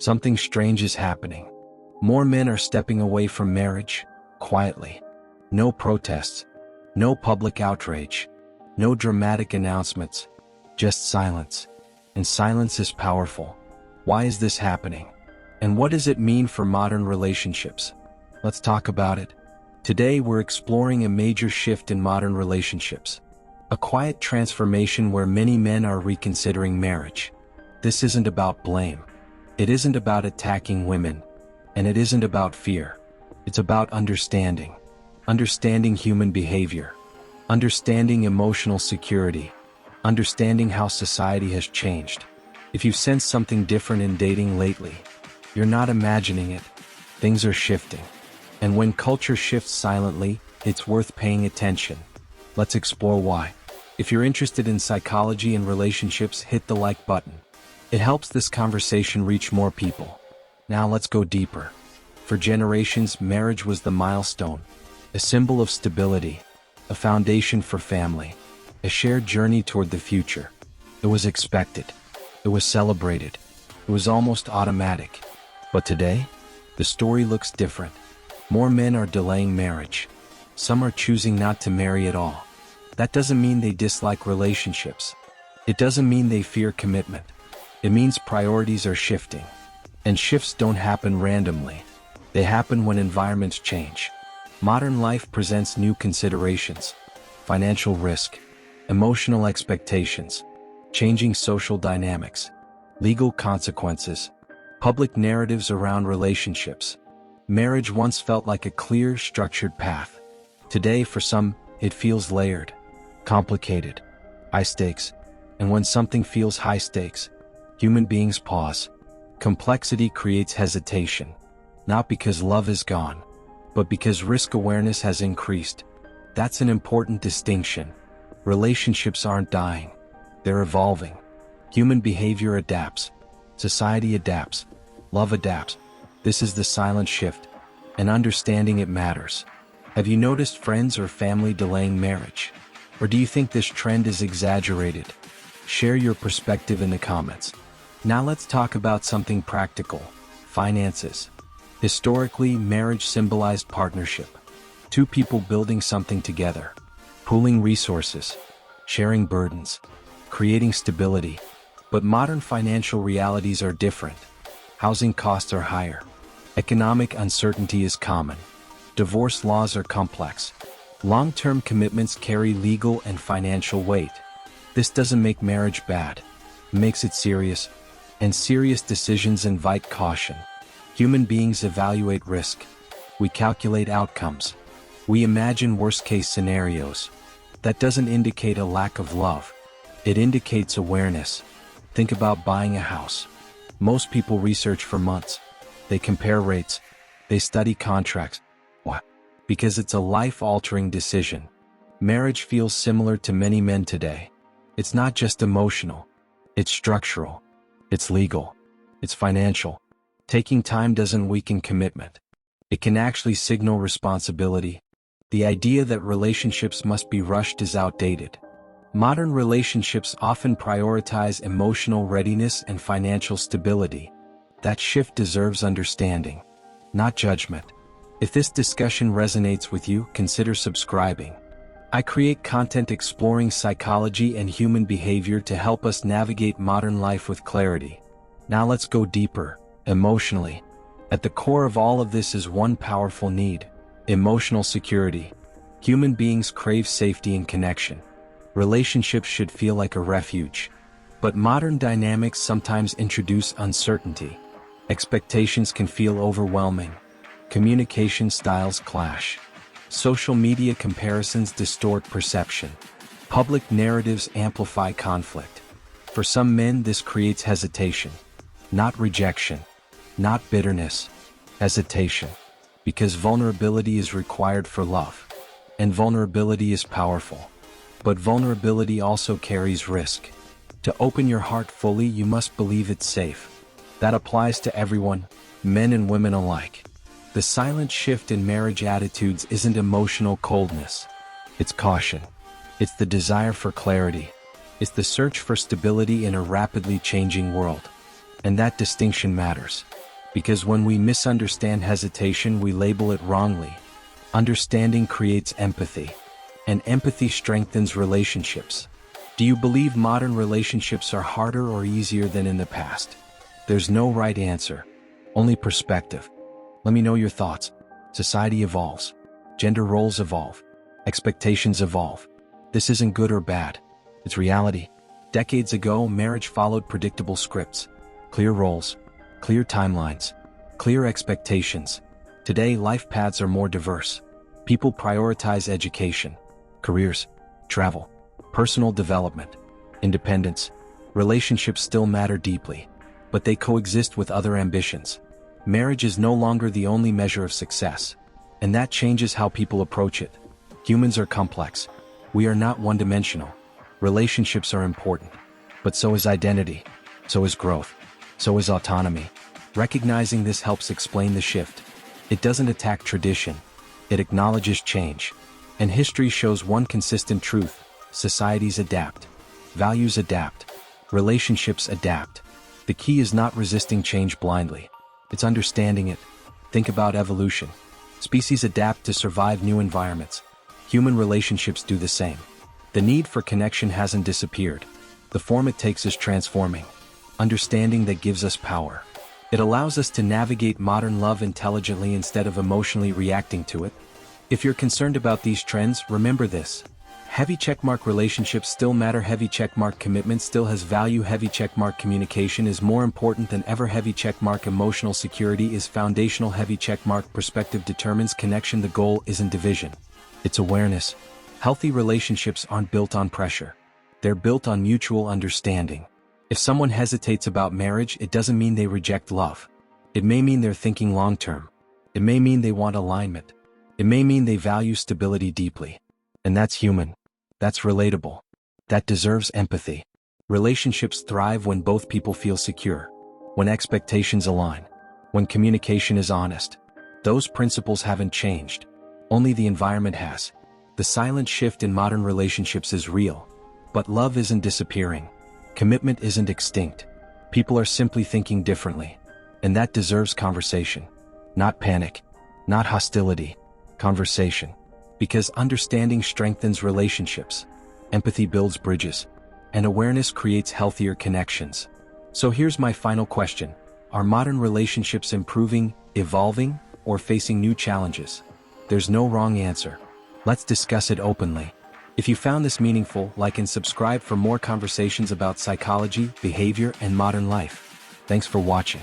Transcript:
Something strange is happening. More men are stepping away from marriage, quietly. No protests, no public outrage, no dramatic announcements, just silence. And silence is powerful. Why is this happening? And what does it mean for modern relationships? Let's talk about it. Today we're exploring a major shift in modern relationships. A quiet transformation where many men are reconsidering marriage. This isn't about blame. It isn't about attacking women. And it isn't about fear. It's about understanding. Understanding human behavior. Understanding emotional security. Understanding how society has changed. If you've sensed something different in dating lately, you're not imagining it. Things are shifting. And when culture shifts silently, it's worth paying attention. Let's explore why. If you're interested in psychology and relationships, hit the like button. It helps this conversation reach more people. Now let's go deeper. For generations, marriage was the milestone, a symbol of stability, a foundation for family, a shared journey toward the future. It was expected. It was celebrated. It was almost automatic. But today, the story looks different. More men are delaying marriage. Some are choosing not to marry at all. That doesn't mean they dislike relationships. It doesn't mean they fear commitment. It means priorities are shifting. And shifts don't happen randomly. They happen when environments change. Modern life presents new considerations: financial risk, emotional expectations, changing social dynamics, legal consequences, public narratives around relationships. Marriage once felt like a clear, structured path. Today, for some, it feels layered, complicated, high stakes. And when something feels high stakes, human beings pause. Complexity creates hesitation, not because love is gone, but because risk awareness has increased. That's an important distinction. Relationships aren't dying. They're evolving. Human behavior adapts. Society adapts. Love adapts. This is the silent shift, and understanding it matters. Have you noticed friends or family delaying marriage? Or do you think this trend is exaggerated? Share your perspective in the comments. Now let's talk about something practical: finances. Historically, marriage symbolized partnership. Two people building something together, pooling resources, sharing burdens, creating stability. But modern financial realities are different. Housing costs are higher. Economic uncertainty is common. Divorce laws are complex. Long-term commitments carry legal and financial weight. This doesn't make marriage bad. It makes it serious. And serious decisions invite caution. Human beings evaluate risk. We calculate outcomes. We imagine worst-case scenarios. That doesn't indicate a lack of love. It indicates awareness. Think about buying a house. Most people research for months. They compare rates. They study contracts. Why? Because it's a life-altering decision. Marriage feels similar to many men today. It's not just emotional. It's structural. It's legal. It's financial. Taking time doesn't weaken commitment. It can actually signal responsibility. The idea that relationships must be rushed is outdated. Modern relationships often prioritize emotional readiness and financial stability. That shift deserves understanding, not judgment. If this discussion resonates with you, consider subscribing. I create content exploring psychology and human behavior to help us navigate modern life with clarity. Now let's go deeper, emotionally. At the core of all of this is one powerful need: emotional security. Human beings crave safety and connection. Relationships should feel like a refuge. But modern dynamics sometimes introduce uncertainty. Expectations can feel overwhelming. Communication styles clash. Social media comparisons distort perception. Public narratives amplify conflict. For some men, this creates hesitation. Not rejection. Not bitterness. Hesitation. Because vulnerability is required for love. And vulnerability is powerful. But vulnerability also carries risk. To open your heart fully, you must believe it's safe. That applies to everyone, men and women alike. The silent shift in marriage attitudes isn't emotional coldness. It's caution. It's the desire for clarity. It's the search for stability in a rapidly changing world. And that distinction matters. Because when we misunderstand hesitation, we label it wrongly. Understanding creates empathy, and empathy strengthens relationships. Do you believe modern relationships are harder or easier than in the past? There's no right answer, only perspective. Let me know your thoughts. Society evolves. Gender roles evolve. Expectations evolve. This isn't good or bad. It's reality. Decades ago, marriage followed predictable scripts. Clear roles, clear timelines, clear expectations. Today, life paths are more diverse. People prioritize education, careers, travel, personal development, independence. Relationships still matter deeply, but they coexist with other ambitions. Marriage is no longer the only measure of success, and that changes how people approach it. Humans are complex. We are not one-dimensional. Relationships are important, but so is identity, so is growth, so is autonomy. Recognizing this helps explain the shift. It doesn't attack tradition, it acknowledges change. And history shows one consistent truth: societies adapt, values adapt, relationships adapt. The key is not resisting change blindly, it's understanding it. Think about evolution. Species adapt to survive new environments. Human relationships do the same. The need for connection hasn't disappeared. The form it takes is transforming. Understanding that gives us power. It allows us to navigate modern love intelligently instead of emotionally reacting to it. If you're concerned about these trends, remember this. Heavy checkmark relationships still matter. Heavy checkmark commitment still has value. Heavy checkmark communication is more important than ever. Heavy checkmark emotional security is foundational. Heavy checkmark perspective determines connection. The goal isn't division, it's awareness. Healthy relationships aren't built on pressure. They're built on mutual understanding. If someone hesitates about marriage, it doesn't mean they reject love. It may mean they're thinking long-term. It may mean they want alignment. It may mean they value stability deeply. And that's human. That's relatable. That deserves empathy. Relationships thrive when both people feel secure, when expectations align, when communication is honest. Those principles haven't changed. Only the environment has. The silent shift in modern relationships is real. But love isn't disappearing. Commitment isn't extinct. People are simply thinking differently. And that deserves conversation. Not panic. Not hostility. Conversation. Because understanding strengthens relationships. Empathy builds bridges. And awareness creates healthier connections. So here's my final question. Are modern relationships improving, evolving, or facing new challenges? There's no wrong answer. Let's discuss it openly. If you found this meaningful, like and subscribe for more conversations about psychology, behavior, and modern life. Thanks for watching.